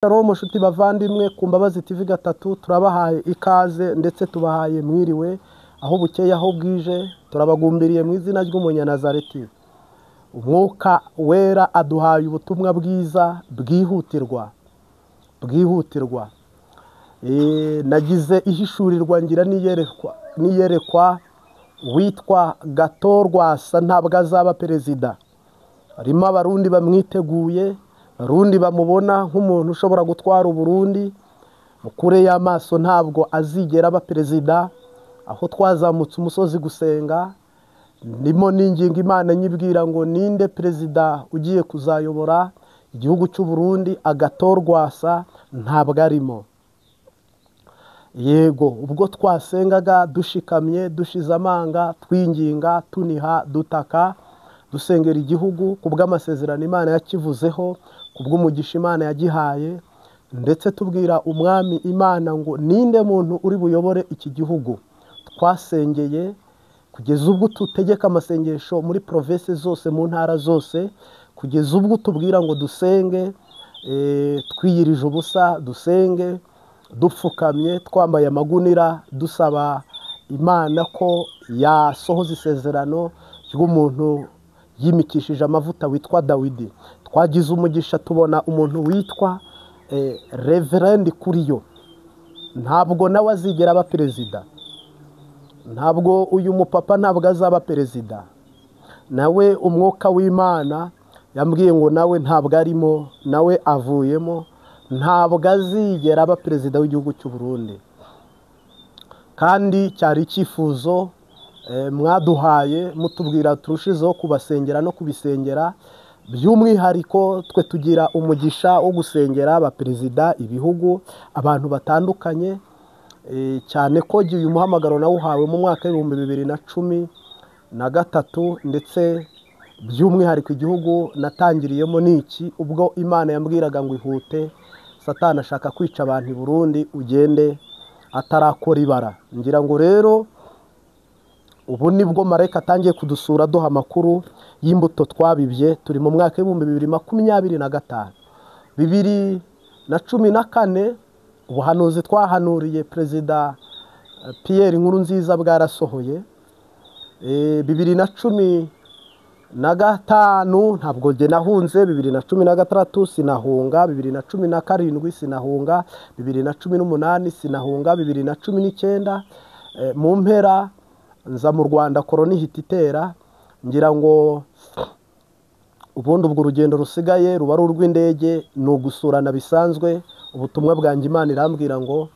Shalom nshuti bavandimwe ku Mbabazi TV gatatu turabahaye ikaze ndetse tubahaye mwiriwe aho bukeye aho bwije turabagumbiriye mu izina ry'umunyanazareti. Umwuka wera aduhaye ubutumwa bwiza bwihutirwa. Nagize ihishurirwa ngira niyerekwa witwa Gatorwasa ntabwo azaba perezida. Harimo abarundi bamwiteguye, Barundi bamubona nk'umuntu ushobora gutwara Uburundi mu kure y'amaso, ntabwo azigera aba perezida. Aho twazamutse umusozi gusenga ndimo ninginga Imana nyibwira ngo ninde perezida ugiye kuzayobora igihugu cy'u Burundi. Agatorwasa ntabwo arimo. Yego, ubwo twasengaga dushikamye dushize amanga twinginga tuniha dutaka dusengera igihugu kubw'amasezerano Imana yakivuzeho, kubw'umugisha Imana yagihaye, ndetse tubwira umwami Imana ngo ninde muntu uri buyobore iki gihugu. Twasengeye kugeza ubwo tutegeka amasengesho muri province zose, mu ntara zose, kugeza ubwo tubwira ngo dusenge twiyirije ubusa, dusenge dupfukamye twambaye amagunira, dusaba Imana ko yasohoza isezerano ry'umuntu yimikishije amavuta witwa Dawidi. Twagize umugisha tubona umuntu witwa Reverend Kuriyo. Ntabwo nawe azigera aba perezida. Ntabwo uyu mupapa ntabwo azaba perezida. Nawe umwuka w'Imana yambwiye ngo nawe ntabwo arimo, nawe avuyemo, ntabwo azigera aba perezida w'igihugu cy'u Burundi. Kandi cyari icyifuzo mwaduhaye mutubwira turushizeho kubasengera no kubisengera. By'umwihariko twe tugira umugisha wo gusengera abaperezida, ibihugu, abantu batandukanye, cyane ko uyu muhamagaro nawuhawe mu mwaka w'2013, ndetse by'umwihariko igihugu natangiriyemo niki ubwo Imana yambwiraga ngo ihute, Satani ashaka kwica abantu i Burundi, ugende atarakora ibara. Ngira ngo rero ubu nibwo marayika atangiye kudusura duha amakuru y'imbuto twabibye. Turi mu mwaka w'2025. 2014 ubuhanuzi twahanuriye Perezida Pierre Nkurunziza bwarasohoye. 2015 ntabwo nge nahunze, 2016 sinahunga, 2017 sinahunga, 2018 sinahunga, 2019 mu mpera nza mu Rwanda korona ihita itera. Ngira ngo ubundi ubwo urugendo rusigaye ruba ari urw'indege, ni ugusurana bisanzwe. Ubutumwa bwanjye Imana irambwira ngo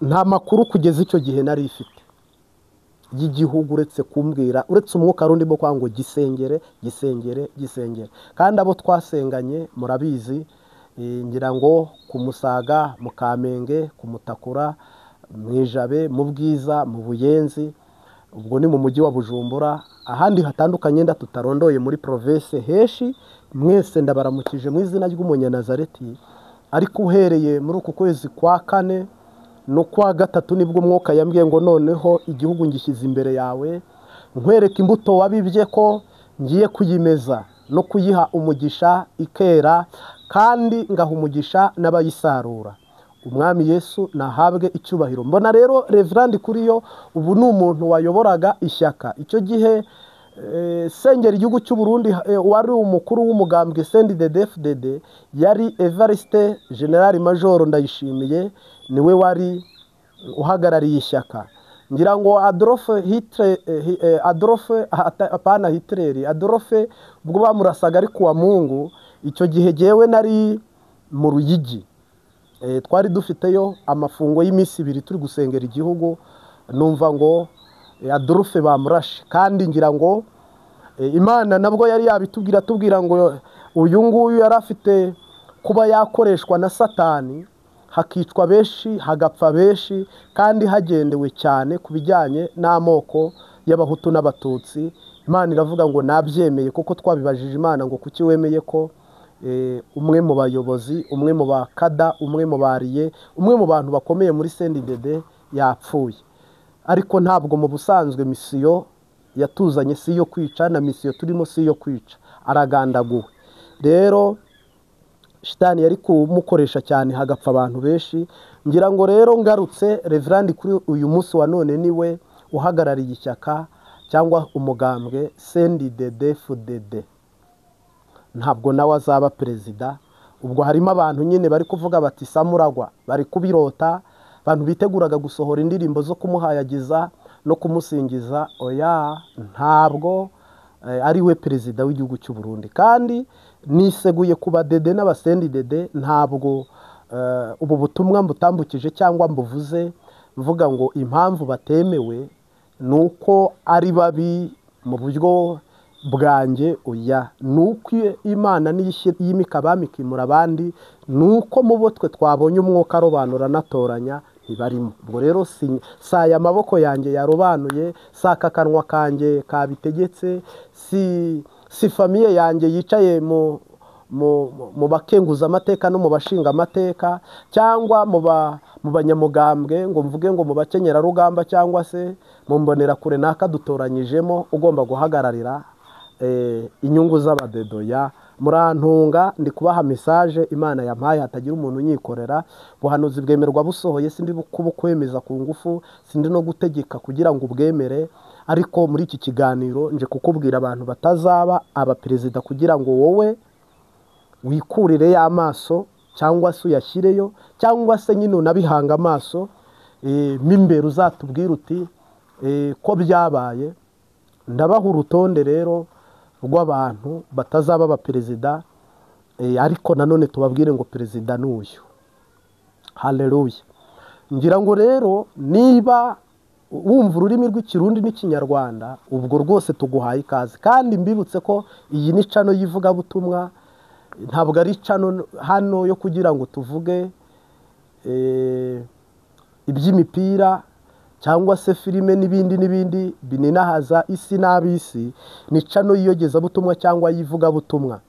nta makuru kugeza icyo gihe nari ifite y'igihugu uretse kumbwira, uretse umwuka rundimo kwa ngo gisengere. Kandi abo twasenganye murabizi, ngira ngo ku Musaga, mu Kamenge, ku Mutakura, mu Ijabe, mu Bwiza, mu Buyenzi, ubwo ni mu mujyi wa Bujumbura, ahandi hatandukanye tutarondoye muri province heshi. Mwese ndabaramukije mu izina ry'umunyanazareti. Ariko uhereye muri uku kwezi kwa 4 no kwa 3 nibwo umwuka yambwiye ngo noneho igihugu ngishyize imbere yawe, nkwereka imbuto wabibye ko ngiye kuyimeza no kuyiha umugisha ikera, kandi ngaha umugisha n'abayisarura. Umwami Yesu nahabwe icyubahiro. Mbona rero Reverend Kuriyo ubu ni umuntu wayoboraga ishyaka icyo gihe sengera igihugu cy'u Burundi. Wari umukuru w'umugambwe CNDD-FDD yari Evariste General Major Ndayishimiye, niwe wari uhagarariye ishyaka. Ngira ngo Adolphe ubwo bamurasaga ari kuwa Mungu, icyo gihe jewe nari mu Ruyigi. Twari dufiteyo amafungo y'iminsi 2 turi gusengera igihugu. Numva ngo Adolphe bamurashe, kandi ngira ngo Imana nabwo yari yabitubwira tubwira ngo uyu nguyu yari afite kuba yakoreshwa na Satani, hakicwa benshi, hagapfa benshi, kandi hagendewe cyane ku bijyanye n'amoko y'Abahutu n'Abatutsi. Imana iravuga ngo nabyemeye, kuko twabibajije Imana ngo kuki wemeye ko umwe mu bayobozi, umwe mu bakada, umwe mu bariye, umwe mu bantu bakomeye muri CNDD yapfuye. Ariko ntabwo mu busanzwe misiyo yatuzanye si yo kwica, na misiyo turimo si yo kwica, aragandaguwe. Rero shitani yari kumukoresha cyane hagapfa abantu benshi. Ngira ngo rero ngarutse Reverend kuri uyu munsi wa none niwe uhagarariye ishyaka cyangwa umugambwe CNDD-FDD. Ntabwo nawe azaba perezida. Ubwo harimo abantu nyine bari kuvuga bati Samuragwa, bari kubirota, abantu biteguraga gusohora indirimbo zo kumuhayagiza no kumusingiza. Oya, ntabwo ari we perezida w'igihugu cy'u Burundi. Kandi niseguye kuba dede n'abasendi dede, ntabwo ubu butumwa mbutambukije cyangwa mbuvuze mvuga ngo impamvu batemewe nuko ari babi mu buryo bwanjye. Oya, nuko Imana yimika abamikimura abandi, nuko mu bo twe twabonye umwuka arobanura natoranya ntibarimo. Ubwo rero saya amaboko yanjye yarobanuye, saka kanwa kanjye kabitegetse, si famiye yanjye yicaye mu bakenguza amateka no mu bashinga amateka, cyangwa mu banyamugambwe ngo mvuge ngo mu bakenyera rugamba cyangwa se mu mbonera kure nakadutoranyijemo ugomba guhagararira inyungu z'abadedoya. Murantunga ndi kubaha message Imana yampaye, hatagira umuntu unyikorera. Buhanuzi bwemerwa busohoye, sindi kubukwemeza ku ngufu, sindi no gutegeka kugira ngo ubwemere. Ariko muri iki kiganiro nje kukubwira abantu batazaba abaperezida kugira ngo wowe wikurire y'amaso cyangwa se uyashyireyo, cyangwa se nyine unabihanga amaso mimbere uzatubwira uti ko byabaye. Ndabaha urutonde rero rw'abantu batazaba abaperezida, ariko nanone tubabwire ngo perezida n'uyu. Haleluya. Ngira ngo rero niba wumva ururimi rw'ikirundi n'ikinyarwanda, ubwo rwose tuguhaye ikaze. Kandi mbibutse ko iyi ni cano y'ivugabutumwa, ntabwo ari cano hano yo kugira ngo tuvuge iby'imipira cyangwa se filime n'ibindi bininahaza isi n'abisi. Ni cano y'iyogezabutumwa cyangwa y'ivugabutumwa.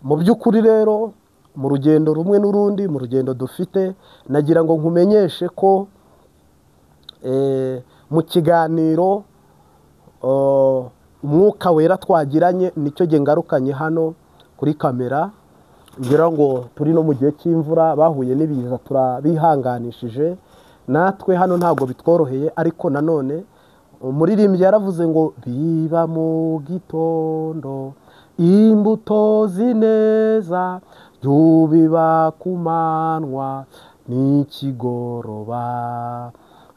Mu by'ukuri rero mu rugendo rumwe n'urundi, mu rugendo dufite, nagira ngo nkumenyeshe ko mu kiganiro umwuka wera twagiranye nicyo gihe ngarukanye hano kuri kamera. Ngira ngo turi no mu gihe cy'imvura, bahuye n'ibiza turabihanganishije. Natwe hano ntabwo bitworoheye, ariko nanone umuririmbyi yaravuze ngo biba mu gitondo imbuto zineza, byubiba ku manywa n'ikigoroba,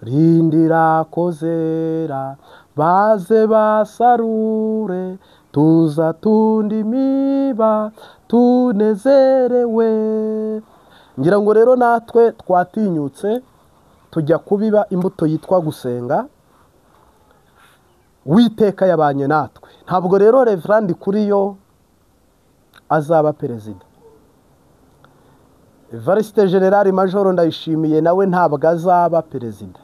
rindira ko zera baze basarure, tuza tundi miba tunezerewe. Ngira ngo rero natwe twatinyutse tujya kubiba imbuto yitwa gusenga. Uwiteka yabanye natwe. Ntabwo rero Reverend kuri yo azaba perezida. Evariste General Major Ndayishimiye nawe ntabwo azaba perezida.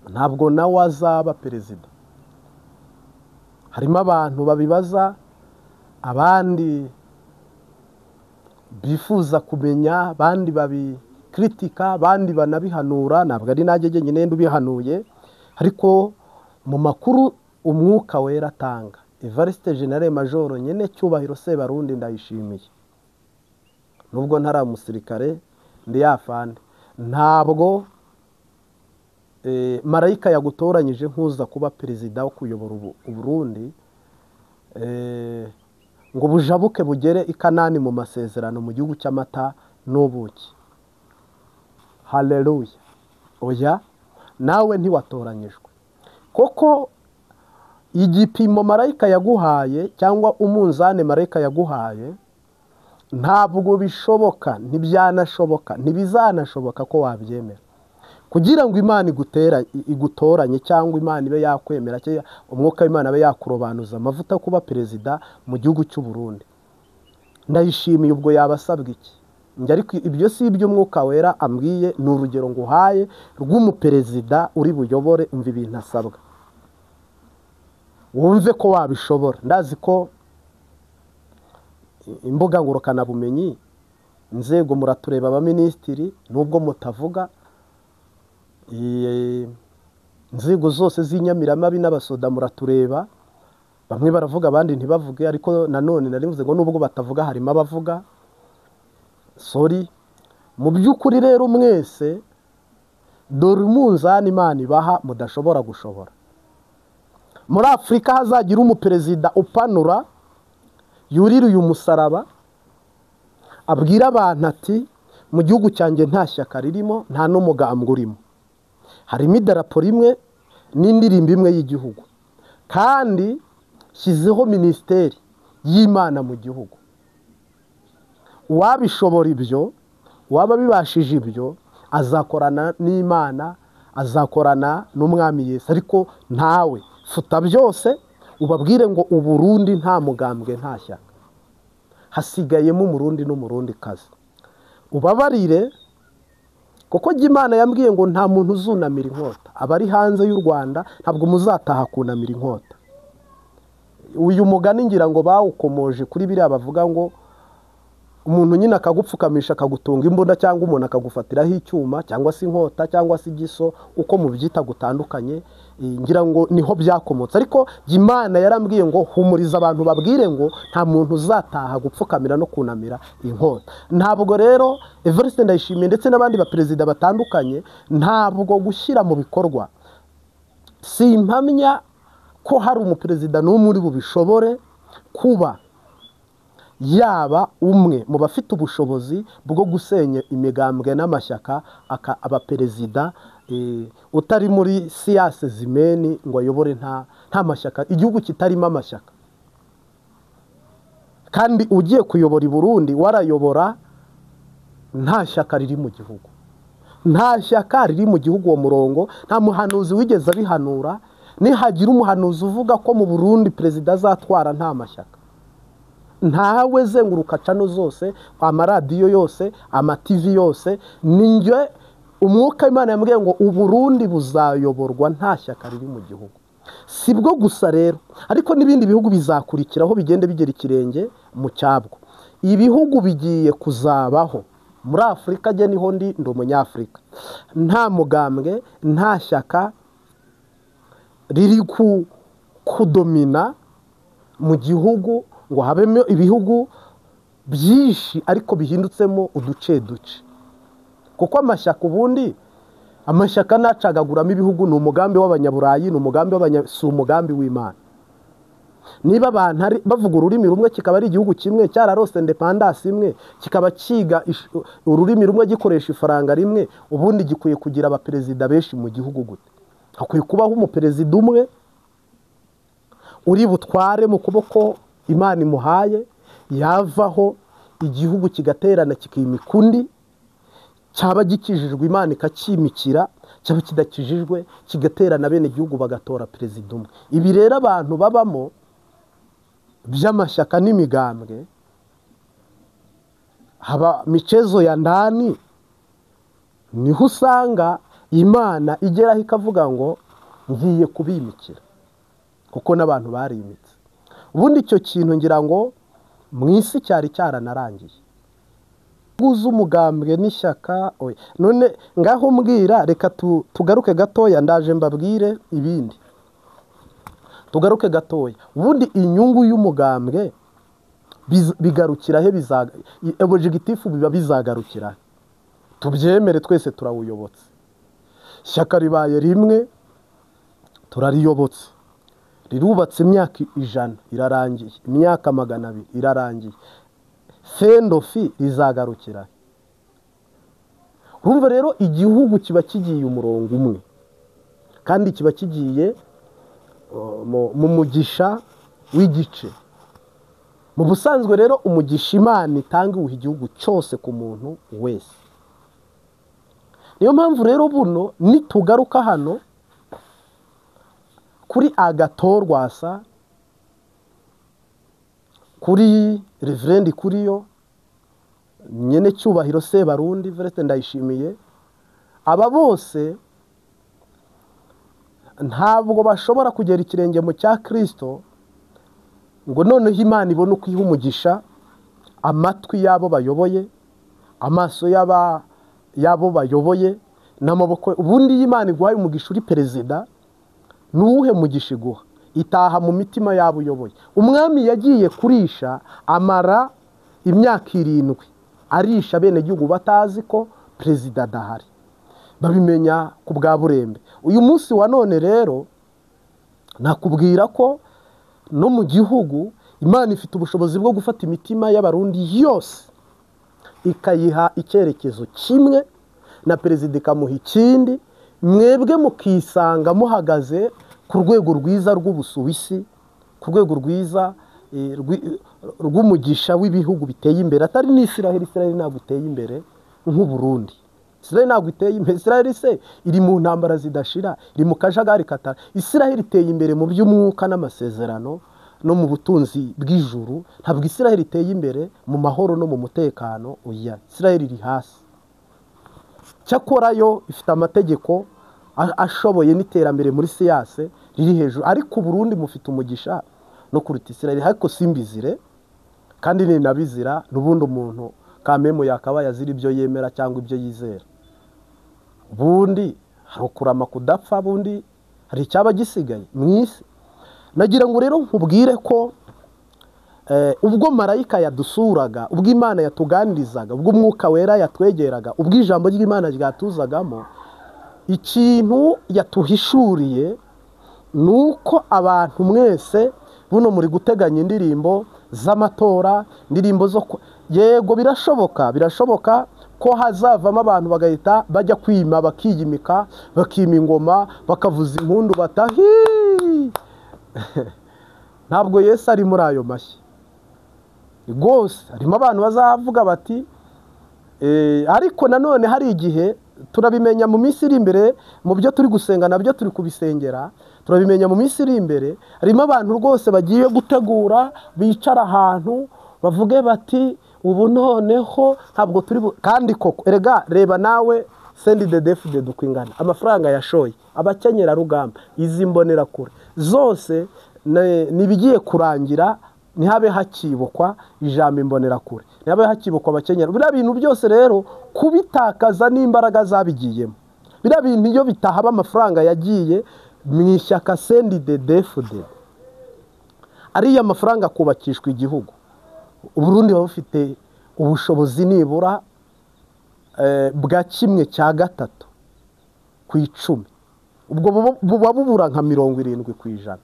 Ntabwo nawe azaba perezida. Harimo abantu babibaza, abandi bifuza kumenya, abandi babikritika, abandi banabihanura. Ntabwo ari najye nyine ndubihanuye, ariko mu makuru umwuka wera atanga, Evariste General Major nyine Cyubahiro Sebarundi Ndayishimiye, nubwo ntari umusirikare ndi yafande, ntabwo marayika yagutoranyije nkuza kuba perezida wo kuyobora Uburundi ngo bujabuke bugere i Kanani mu masezerano mu gihugu cy'amata n'ubuki. Haleluya. Oya, nawe ntiwatoranyijwe. Koko igipimo marayika yaguhaye cyangwa umunzane marayika yaguhaye ntabwo bishoboka, ntibyanashoboka, ntibizanashoboka ko wabyemera. Kugira ngo Imana igutoranye cyangwa Imana ibe yakwemera cyangwa umwuka w'Imana abe yakurobanuza amavuta kuba perezida mu gihugu cy'u Burundi, Ndayishimiye ubwo yabasabwa iki? Njye ariko ibyo si ibyo umwuka wera ambwiye, ni urugero nguhaye rw'umuperezida uri buyobore. Umva ibintu asabwa, wumve ko wabishobora. Ndazi ko imbuga ngurukanabumenyi, inzego muratureba, abaminisitiri nubwo mutavuga, inzego zose z'inyamiramabi n'abasoda muratureba, bamwe baravuga abandi ntibavuge, ariko nanone narivuze ngo nubwo batavuga harimo abavuga. Sorry, mu by'ukuri rero mwese dore umunzani Imana ibaha mudashobora gushobora. Muri Afurika hazagira umuperezida upanura yurira uyu musaraba abwira abantu ati mu gihugu cyanjye nta shyaka ririmo, nta n'umugambwe urimo, harimo idarapo rimwe n'indirimbo imwe y'igihugu, kandi shyizeho minisiteri y'Imana mu gihugu. Uwabishobora ibyo, waba bibashije ibyo, azakorana n'Imana, azakorana n'umwami Yesu. Ariko ntawe futa byose ubabwire ngo Uburundi nta mugambwe nta shyaka, hasigayemo umurundi n'umurundi kazi. Ubabarire kuko Imana yambwiye ngo nta muntu uzunamira inkota. Abari hanze y'u Rwanda ntabwo muzataha kunamira inkota. Uyu mugani ngira ngo bawukomoje kuri biriya bavuga ngo umuntu nyine akagupfukamisha akagutunga imbunda, cyangwa umuntu akagufatiraho icyuma cyangwa se inkota cyangwa se igiso, uko mubyita gutandukanye. Ngira ngo niho byakomotse. Ariko Imana yarambwiye ngo humuriza abantu babwire ngo nta muntu uzataha gupfukamira no kunamira inkota. Ntabwo rero Evariste Ndayishimiye ndetse n'abandi baperezida batandukanye, ntabwo gushyira mu bikorwa, simpamya ko hari umuperezida n'umwe uri bubishobore kuba yaba umwe mu bafite ubushobozi bwo gusenya imigambwe n'amashyaka abaperezida utari muri siyase zimeni ngo ayobore nta mashyaka, igihugu kitarimo amashyaka. Kandi ugiye kuyobora i Burundi warayobora nta shyaka riri mu gihugu, nta shyaka riri mu gihugu. Uwo murongo nta muhanuzi wigeze abihanura. Nihagira umuhanuzi uvuga ko mu Burundi perezida azatwara nta mashyaka, ntawe zenguruka cano zose, amaradiyo yose, amativi yose, ninjye umwuka Imana yambwiye ngo Uburundi buzayoborwa nta shyaka riri mu gihugu. Sibwo gusa rero, ariko n'ibindi bihugu bizakurikiraho bigende bigera ikirenge mu cyabwo. Ibihugu bigiye kuzabaho muri Afurika, jye niho ndi umunyafurika, nta mugambwe nta shyaka riri kudomina mu gihugu, ngo habemo ibihugu byinshi ariko bihindutsemo uduce duce. Kuko amashyaka ubundi, amashyaka nacagaguramo ibihugu, ni umugambi w'abanyaburayi, ni umugambi si umugambi w'Imana. Niba abantu bavuga ururimi rumwe, kikaba ari igihugu kimwe cyararose independence imwe, kikaba kiga ururimi rumwe, gikoresha ifaranga rimwe, ubundi gikwiye kugira abaperezida benshi mu gihugu gute? Hakwiye kubaho umuperezida umwe uri butware mu kuboko Imana imuhaye, yavaho igihugu kigaterana kikimika undi, cyaba gikijijwe Imana ikakimikira, cyaba kidakijijwe kigaterana bene igihugu bagatora perezida umwe. Ibi rero abantu babamo by'amashyaka n'imigambwe, haba michezo ya ndani, niho usanga Imana igeraho ikavuga ngo ngiye kubimikira, kuko n'abantu barimitse. Ubundi icyo kintu ngira ngo mu isi cyari cyaranarangiye. Guza umugambwe n'ishyaka, none ngaho mbwira, reka tugaruke gatoya, ndaje mbabwire ibindi. Tugaruke gatoya. Ubundi inyungu y'umugambwe bigarukira he? Objectif biba bizagarukira, tubyemere twese turawuyobotse. Ishyaka ribaye rimwe turariyobotse, rirubatse imyaka 100 irarangiye, imyaka 200 irarangiye, fendofi rizagarukira. Urumva rero igihugu kiba kigiye umurongo umwe, kandi kiba kigiye mu mugisha w'igice. Mu busanzwe rero umugisha Imana itanga uha igihugu cyose ku muntu wese. Niyo mpamvu rero buno nitugaruka hano kuri Agathon Rwasa, kuri Reverend Kuriyo, nyene cyubahiro Sebarundi, Evariste Ndayishimiye, aba bose ntabwo bashobora kugera ikirenge mu cya Kristo ngo noneho Imana ibone uko iha umugisha amatwi yabo bayoboye, amaso yabo bayoboye, n'amaboko. Ubundi Imana iguhaye umugisha uri perezida, nuwuhe mugisha iguha? itaha mu mitima yabo uyoboye. Umwami yagiye kurisha amara imyaka 7 arisha bene gihugu batazi ko perezida adahari, babimenya ku bwa burembe. Uyu munsi wa none rero nakubwira ko no mu gihugu Imana ifite ubushobozi bwo gufata imitima y'abarundi yose ikayiha icyerekezo kimwe, na perezida ikamuha ikindi, mwebwe mukisanga muhagaze ku rwego rwiza rw'Ubusuwisi, ku rwego rwiza rw'umugisha w'ibihugu biteye imbere, atari n'Isiraheli. Isiraheli ntabwo iteye imbere nk'u Burundi. Isiraheli ntabwo iteye imbere. Isiraheli se iri mu ntambara zidashira, iri mu kajagari katara. Isiraheli iteye imbere mu by'umwuka n'amasezerano no mu butunzi bw'ijuru. Ntabwo Isiraheli iteye imbere mu mahoro no mu mutekano. Oya, Isiraheli iri hasi. Cyakora yo ifite amategeko ashoboye n'iterambere muri siyanse riri hejuru, ariko Burundi mufite umugisha no kuruta Isiraheli. Ariko simbizire kandi ni nabizira, n'ubundi umuntu kamemo yakaba yazira ibyo yemera cyangwa ibyo yizera. Bundi hari ukurama kudapfa, bundi hari icyaba gisigaye mu isi. Nagira ngo rero nkubwire ko ubwo marayika yadusuraga, ubwo Imana yatuganirizaga, ubwo Umwuka Wera yatwegeraga, ubwo ijambo ry'Imana ryatuzagamo, ikintu yatuhishuriye nuko abantu mwese buno muri guteganya indirimbo z'amatora, indirimbo zo yego birashoboka ko hazavamo abantu bagahita bajya kwima, bakiyimika, bakima ingoma, bakavuza impundu batahi. Ntabwo Yesu ari muri ayo mashyi rwose. Harimo abantu bazavuga bati ariko nanone hari igihe turabimenya mu minsi iri imbere, mu byo turi gusenga nabyo turi kubisengera, turabimenya mu minsi iri imbere. Harimo abantu rwose bagiye gutegura, bicara ahantu bavuge bati ubu noneho ntabwo turi kandi koko erega reba nawe CNDD-FDD uko ingana, amafaranga yashoye, abakenyera rugamba, izi mbonera kure zose nibigiye kurangira, ntihabe hakibukwa ijambo imbonera kure, ntihabe hakibukwa abakenyera. Biriya bintu byose rero kubitakaza n'imbaraga zabigiyemo. Biriya bintu iyo bitahaba amafaranga yagiye mu ishyaka CNDD-FDD, ariya mafaranga kubakishwa igihugu, Uburundi buba bufite ubushobozi nibura bwa 1/3 ku 10. Ubwo buba bubura nka 70%.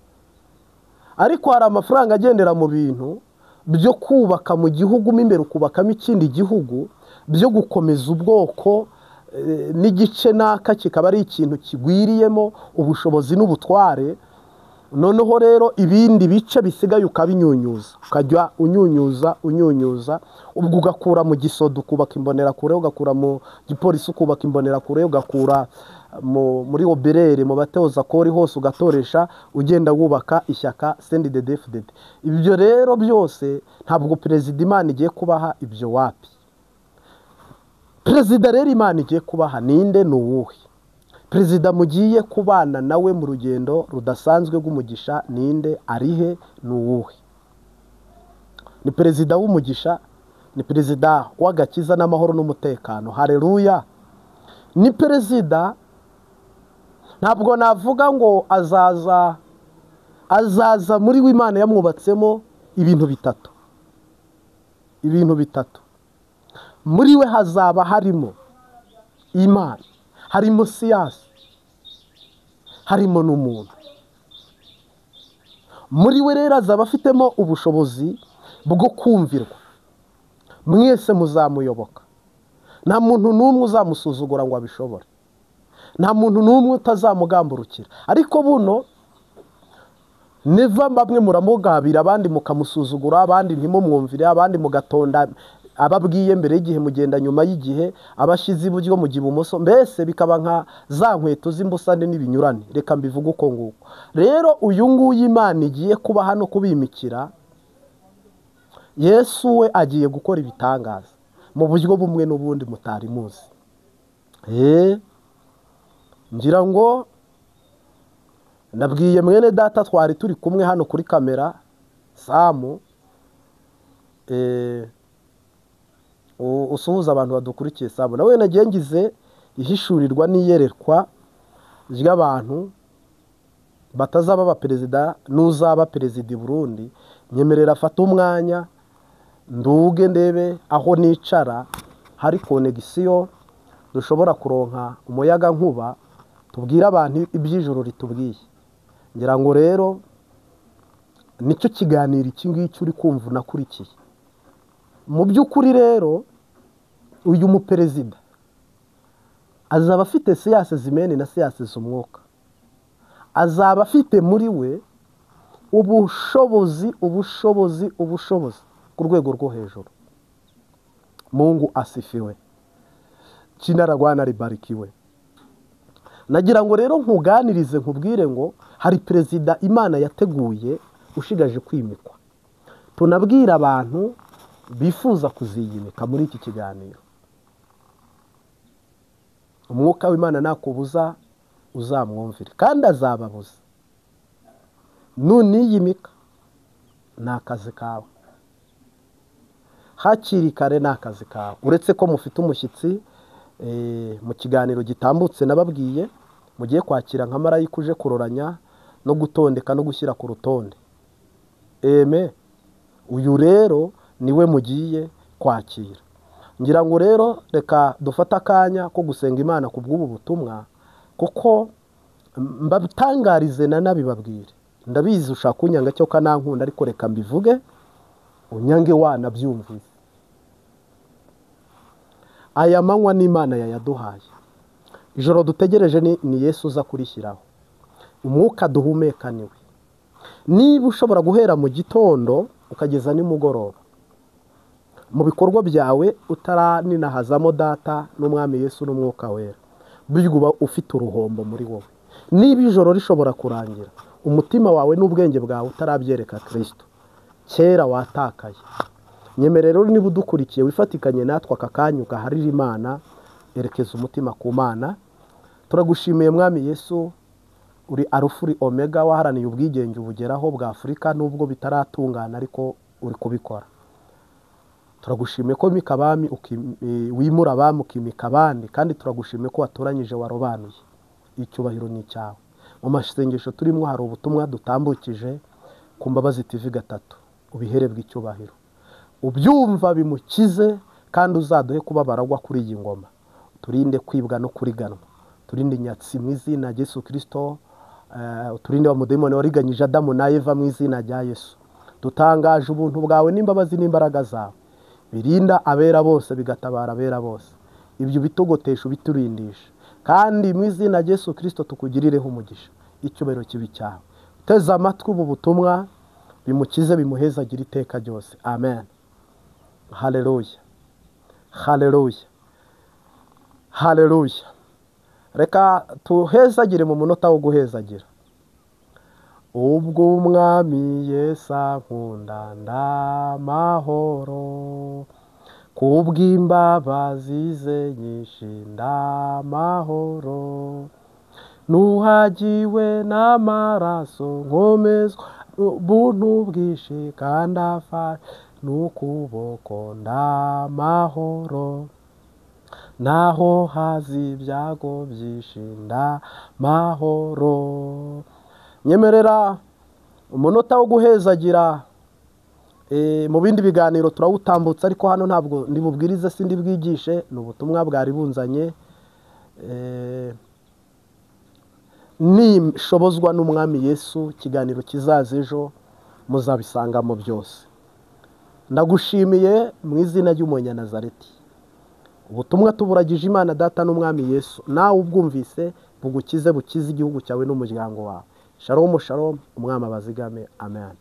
Ariko hari amafaranga agendera mu bintu byo kubaka mu gihugu imbere, ukubakamo ikindi gihugu, byo gukomeza ubwoko n'igice naka kikaba ari ikintu kigwiriyemo ubushobozi n'ubutware. Noneho rero ibindi bice bisigaye ukabinyunyuza, ukajya unyunyuza, ubwo ugakura mu gisodo ukubaka imbonera kure, ugakura mu gipolisi ukubaka imbonera kure, ugakura muri oberere mu bateza kori hose ugatoresha, ugenda wubaka ishyaka CNDD-FDD. Ibyo rero byose ntabwo perezida Imana igiye kubaha ibyo wapi. Perezida rero Imana igiye kubaha ninde? Ni uwuhe? Perezida mugiye kubana nawe mu rugendo rudasanzwe rw'umugisha ninde? Arihe? Ni uwuhe? Ni perezida w'umugisha, ni perezida w'agakiza n'amahoro n'umutekano. Haleluya. Ni perezida, ntabwo navuga ngo azaza muri w'Imana yamwubatsemo ibintu bitatu. Muri we hazaba harimo Imana, harimo siyansi, harimo n'umuntu. Muri we rero azaba afitemo ubushobozi bwo kumvirwa. Mwese muzamuyoboka, nta muntu n'umwe uzamusuzugura ngo abishobore, nta muntu n'umwe utazamugamburukira. Ariko buno neva bamwe muramugabira, abandi mukamusuzugura, abandi ntimumwumvire, abandi mugatonda ababwiye mbere y'igihe, mugenda nyuma y'igihe, abashize iburyo mu gibumoso, mbese bikaba nka za nkweto z'imbusane n'ibinyurane. Reka mbivuge uko nguko. Rero uyu nguyu Imana igiye kuba hano kubimikira, Yesu we agiye gukora ibitangaza mu buryo bumwe n'ubundi mutari muzi. Ngira ngo nabwiye mwene data twari turi kumwe hano kuri kamera, Samu, usuhuza abantu badukurikiye Samu, nawe nagiye ngize ihishurirwa n'iyerekwa ry'abantu batazaba abaperezida, n'uzaba perezida i Burundi, nyemerera afate umwanya nduge ndebe aho nicara hari konegisiyo dushobora kuronka umuyaga nkuba, tubwire abantu iby'ijoro ritubwiye. ngira ngo rero nicyo kiganiro iki ngiki uri kumva unakurikiye. Mu by'ukuri rero uyu muperezida azaba afite siyanse zimene na siyanse z'umwuka, azaba afite muri we ubushobozi ku rwego rwo hejuru. Mungu asifiwe, jina la Bwana libarikiwe. Nagira ngo rero nkuganirize nkubwire ngo hari perezida Imana yateguye ushigaje kwimikwa. Tunabwira abantu bifuza kuziyimika muri iki kiganiro, umwuka w'Imana nakubuza uzamwumvire, kandi azababuza. Nuniyimika ni akazi kawe, hakiri kare ni akazi kawe. Uretse ko mufite umushyitsi mu kiganiro gitambutse nababwiye mugiye kwakira nka marayika uje kuroranya no gutondeka no gushyira ku rutonde. Uyu rero niwe mugiye kwakira. Ngira ngo rero reka dufate akanya ko gusenga Imana ku bw'ubu butumwa, kuko mbabutangarize nanabibabwire. Ndabizi ushaka kunyanga cyo kanankunda, ariko reka mbivuge unyange wanabyumvise. Aya manywa n'Imana yayaduhaye, ijoro dutegereje ni Yesu uza kurishyiraho. Umwuka duhumeka niwe. Niba ushobora guhera mu gitondo ukageza nimugoroba mu bikorwa byawe utaranahazamo data n'umwami Yesu n'umwuka wera, burya uba ufite uruhombo muri wowe. Niba ijoro rishobora kurangira umutima wawe n'ubwenge bwawe utarabyereka Kristo, kera watakaye. Nyemerero niba udukurikiye wifatikanye natwe aka kanya ugaharira Imana, erekeza umutima ku Mana. Turagushimiye mwami Yesu, uri Alufa uri Omega, waharaniye ubwigenge ubugeraho bwa Afurika nubwo bitaratungana, ariko uri kubikora. Turagushimiye ko mikabami wimura abami ukimika abandi, kandi turagushimiye ko watoranyije warobanuye. Icyubahiro ni cyawe. Mu masengesho turimo hari ubutumwa dutambukije ku Mbabazi TV 3, ubiherebwe icyubahiro. Ubyumva bimukize, kandi uzaduhe kuba baragwa kuri iyi ngoma. Turinde kwibwa no kuriganwa, turinde inyatsi mu izina rya Yesu Kristo, turinde wa mudemoni wariganyije Adamu na Eva mu izina rya Yesu. Dutangaje ubuntu bwawe n'imbabazi n'imbaraga zawe, birinda abera bose bigatabara abera bose. Ibyo bitogotesha biturindisha, kandi mu izina rya Yesu Kristo tukugirireho umugisha. Icyubahiro kibi cyawe. Teza amatwi ubu butumwa, bimukize bimuhezagire iteka ryose. Amen. Haleluya, haleluya, haleluya. Reka tuhezagire mu munota wo guhezagira. Ubwo umwami Yesu ankunda ndamahoro, kubw'imbabazi ze nyinshi ndamahoro, nuhagiwe n'amaraso nkomezwa ubuntu bwinshi, kandi afashe n'ukuboko ndamahoro, naho hazi ibyago byinshi ndamahoro. Nyemerera umunota wo guhezagira. Mu bindi biganiro turawutambutsa, ariko hano ntabwo ndibubwirize sindi bwigishe, n'ubutumwa bwari bunzanye nishobozwa n'umwami Yesu. Ikiganiro kizaza ejo muzabisangamo byose. Ndagushimiye mu izina ry'Umunyanazareti. Ubutumwa tuburagije Imana Data n'umwami Yesu, nawe ubwumvise bugukize, bukize igihugu cyawe n'umuryango wawe. Shalom shalom, umwami abazigame. Amen.